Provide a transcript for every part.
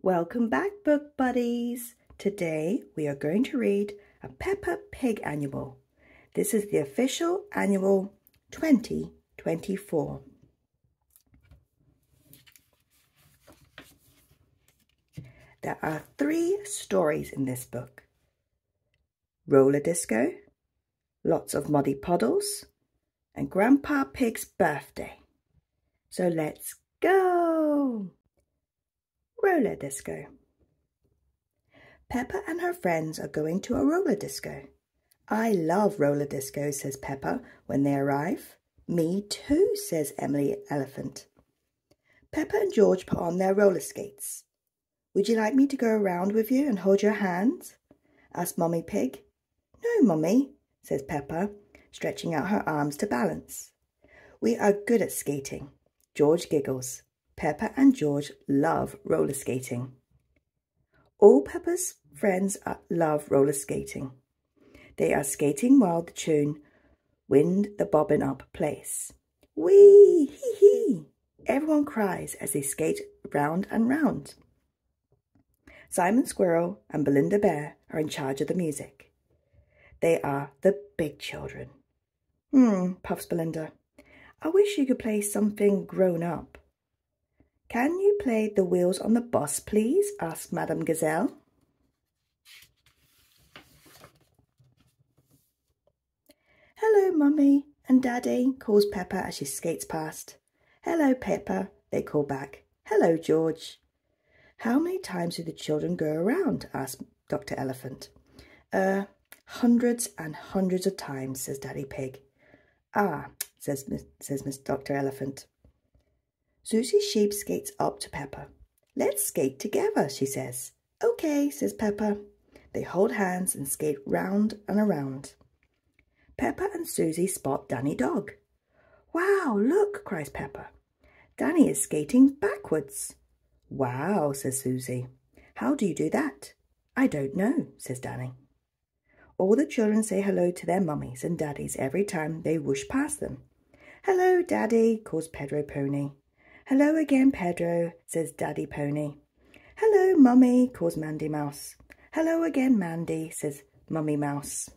Welcome back, book buddies. Today we are going to read a Peppa Pig Annual. This is the official annual 2024. There are 3 stories in this book. Roller Disco, lots of muddy puddles, and Grandpa Pig's birthday. So let's go! Roller Disco. Peppa and her friends are going to a roller disco. I love roller disco, says Peppa when they arrive. Me too, says Emily Elephant. Peppa and George put on their roller skates. Would you like me to go around with you and hold your hands? Asked Mummy Pig. No, Mummy, says Peppa, stretching out her arms to balance. We are good at skating. George giggles. Peppa and George love roller skating. All Peppa's friends love roller skating. They are skating while the tune Wind the Bobbin Up plays. Whee! Hee hee! Everyone cries as they skate round and round. Simon Squirrel and Belinda Bear are in charge of the music. They are the big children. Puffs Belinda. I wish you could play something grown up. Can you play The Wheels on the Bus, please? Asked Madame Gazelle. Hello, Mummy and Daddy, calls Peppa as she skates past. Hello, Peppa, they call back. Hello, George. How many times do the children go around? Asked Dr. Elephant. Hundreds and hundreds of times, says Daddy Pig. Ah, says Miss Dr. Elephant. Susie Sheep skates up to Peppa. Let's skate together, she says. Okay, says Peppa. They hold hands and skate round and around. Peppa and Susie spot Danny Dog. Wow, look, cries Peppa. Danny is skating backwards. Wow, says Susie. How do you do that? I don't know, says Danny. All the children say hello to their mummies and daddies every time they whoosh past them. Hello, Daddy, calls Pedro Pony. Hello again, Pedro, says Daddy Pony. Hello, Mummy, calls Mandy Mouse. Hello again, Mandy, says Mummy Mouse.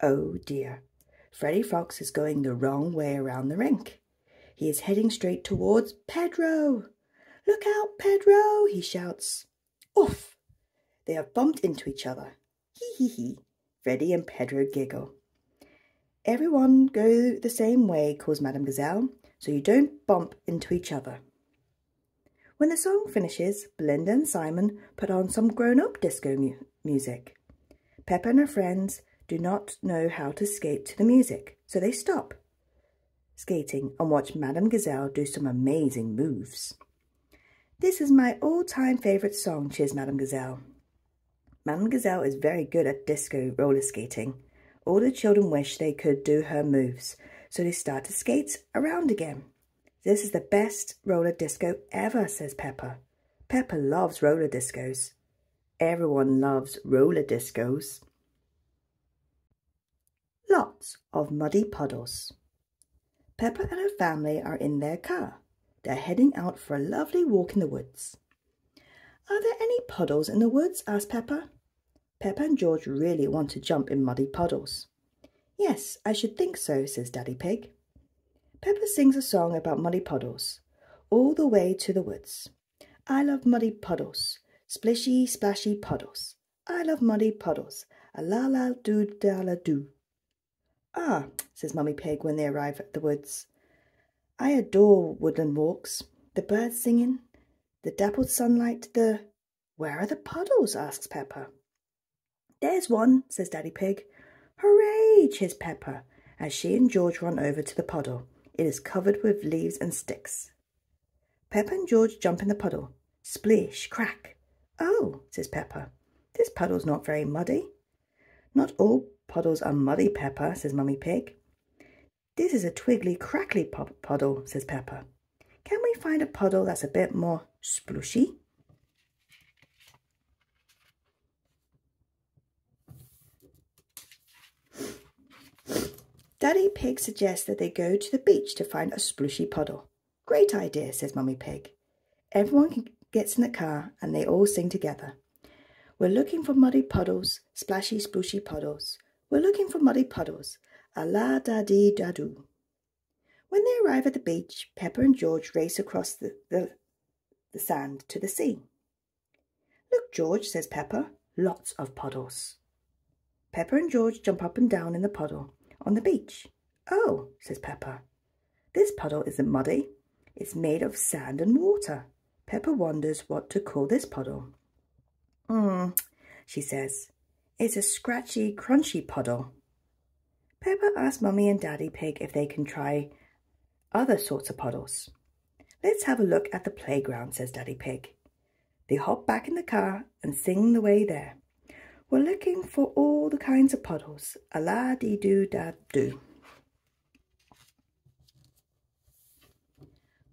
Oh dear, Freddy Fox is going the wrong way around the rink. He is heading straight towards Pedro. Look out, Pedro, he shouts. Oof! They have bumped into each other. Hee hee hee. Freddy and Pedro giggle. Everyone go the same way, calls Madame Gazelle, so you don't bump into each other. When the song finishes, Belinda and Simon put on some grown-up disco music. Peppa and her friends do not know how to skate to the music, so they stop skating and watch Madame Gazelle do some amazing moves. This is my all-time favourite song, cheers Madame Gazelle. Madame Gazelle is very good at disco roller skating. All the children wish they could do her moves, so they start to skate around again. This is the best roller disco ever, says Peppa. Peppa loves roller discos. Everyone loves roller discos. Lots of muddy puddles. Peppa and her family are in their car. They're heading out for a lovely walk in the woods. Are there any puddles in the woods? Asked Peppa. Peppa and George really want to jump in muddy puddles. Yes, I should think so, says Daddy Pig. Peppa sings a song about muddy puddles, all the way to the woods. I love muddy puddles, splishy, splashy puddles. I love muddy puddles, a la la doo da la doo. Ah, says Mummy Pig when they arrive at the woods. I adore woodland walks, the birds singing, the dappled sunlight, Where are the puddles? Asks Peppa. There's one, says Daddy Pig. Hooray, cheers Peppa, as she and George run over to the puddle. It is covered with leaves and sticks. Peppa and George jump in the puddle. Splish, crack. Oh, says Peppa, this puddle's not very muddy. Not all puddles are muddy, Peppa, says Mummy Pig. This is a twiggly, crackly puddle, says Peppa. Can we find a puddle that's a bit more splooshy? Daddy Pig suggests that they go to the beach to find a splooshy puddle. Great idea, says Mummy Pig. Everyone gets in the car and they all sing together. We're looking for muddy puddles, splashy splooshy puddles. We're looking for muddy puddles, a-la-da-dee-da-doo. When they arrive at the beach, Peppa and George race across the sand to the sea. Look, George, says Peppa, lots of puddles. Peppa and George jump up and down in the puddle on the beach. Oh, says Peppa, this puddle isn't muddy. It's made of sand and water. Peppa wonders what to call this puddle. She says, it's a scratchy, crunchy puddle. Peppa asks Mummy and Daddy Pig if they can try other sorts of puddles. Let's have a look at the playground, says Daddy Pig. They hop back in the car and sing the way there. We're looking for all the kinds of puddles, a-la-dee-doo-da-doo.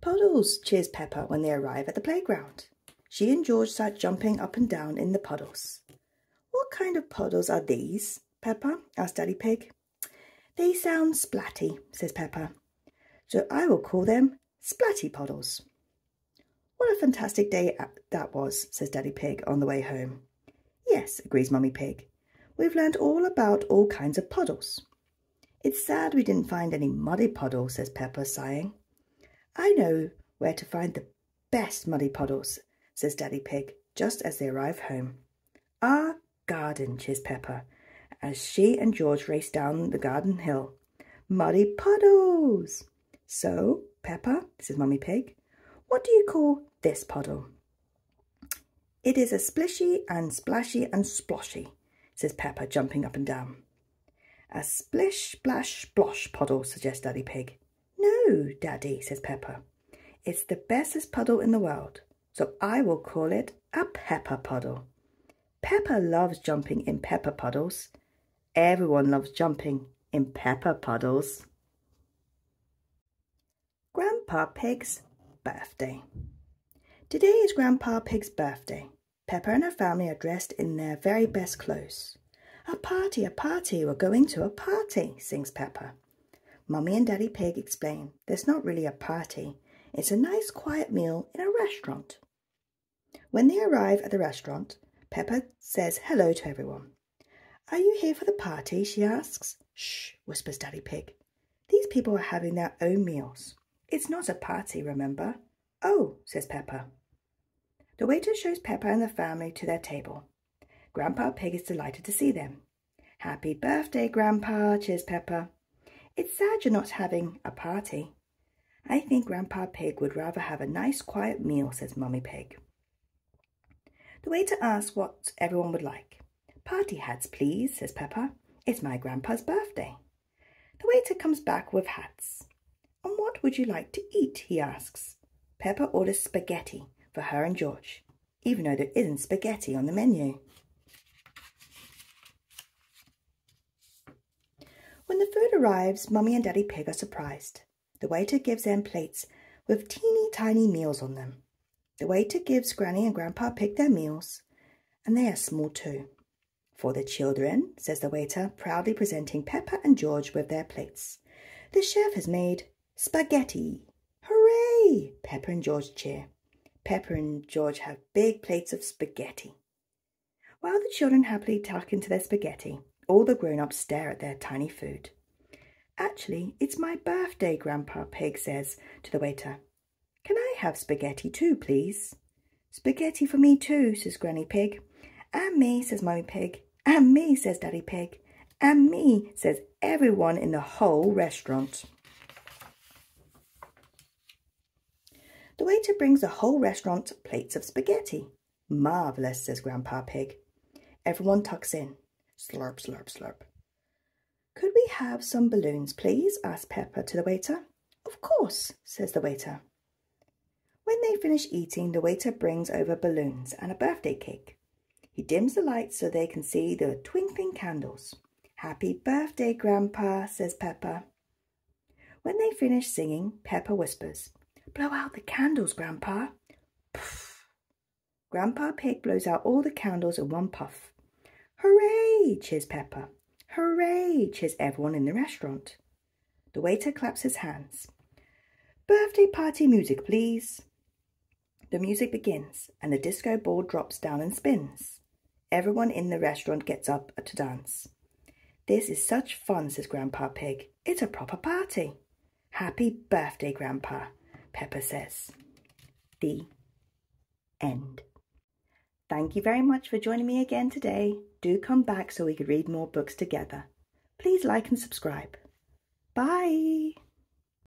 Puddles, cheers Peppa when they arrive at the playground. She and George start jumping up and down in the puddles. What kind of puddles are these, Peppa? Asked Daddy Pig. They sound splatty, says Peppa. So I will call them splatty puddles. What a fantastic day that was, says Daddy Pig on the way home. Yes, agrees Mummy Pig. We've learned all about all kinds of puddles. It's sad we didn't find any muddy puddles, says Peppa, sighing. I know where to find the best muddy puddles, says Daddy Pig, just as they arrive home. Our garden, cheers Peppa, as she and George race down the garden hill. Muddy puddles! So, Peppa, says Mummy Pig, what do you call this puddle? It is a splishy and splashy and sploshy, says Peppa, jumping up and down. A splish, splash, splosh puddle, suggests Daddy Pig. No, Daddy, says Peppa. It's the bestest puddle in the world, so I will call it a Peppa puddle. Peppa loves jumping in Peppa puddles. Everyone loves jumping in Peppa puddles. Grandpa Pig's birthday. Today is Grandpa Pig's birthday. Peppa and her family are dressed in their very best clothes. A party, we're going to a party, sings Peppa. Mummy and Daddy Pig explain there's not really a party. It's a nice quiet meal in a restaurant. When they arrive at the restaurant, Peppa says hello to everyone. Are you here for the party? She asks. Shh, whispers Daddy Pig. These people are having their own meals. It's not a party, remember? Oh, says Peppa. The waiter shows Peppa and the family to their table. Grandpa Pig is delighted to see them. Happy birthday, Grandpa, cheers Peppa. It's sad you're not having a party. I think Grandpa Pig would rather have a nice quiet meal, says Mummy Pig. The waiter asks what everyone would like. Party hats, please, says Peppa. It's my grandpa's birthday. The waiter comes back with hats. And what would you like to eat, he asks. Peppa orders spaghetti for her and George, even though there isn't spaghetti on the menu. When the food arrives, Mummy and Daddy Pig are surprised. The waiter gives them plates with teeny tiny meals on them. The waiter gives Granny and Grandpa Pig their meals, and they are small too. For the children, says the waiter, proudly presenting Peppa and George with their plates. The chef has made spaghetti. Hooray! Peppa and George cheer. Peppa and George have big plates of spaghetti. While the children happily tuck into their spaghetti, all the grown-ups stare at their tiny food. Actually, it's my birthday, Grandpa Pig says to the waiter. Can I have spaghetti too, please? Spaghetti for me too, says Granny Pig. And me, says Mummy Pig. And me, says Daddy Pig. And me, says everyone in the whole restaurant. The waiter brings the whole restaurant plates of spaghetti. Marvellous, says Grandpa Pig. Everyone tucks in. Slurp, slurp, slurp. Could we have some balloons, please? Asked Peppa to the waiter. Of course, says the waiter. When they finish eating, the waiter brings over balloons and a birthday cake. He dims the lights so they can see the twinkling candles. Happy birthday, Grandpa, says Peppa. When they finish singing, Peppa whispers, Blow out the candles, Grandpa. Puff. Grandpa Pig blows out all the candles in one puff. Hooray, cheers Peppa. Hooray, cheers everyone in the restaurant. The waiter claps his hands. Birthday party music, please. The music begins and the disco ball drops down and spins. Everyone in the restaurant gets up to dance. This is such fun, says Grandpa Pig. It's a proper party. Happy birthday, Grandpa, Peppa says. The end. Thank you very much for joining me again today. Do come back so we could read more books together. Please like and subscribe. Bye.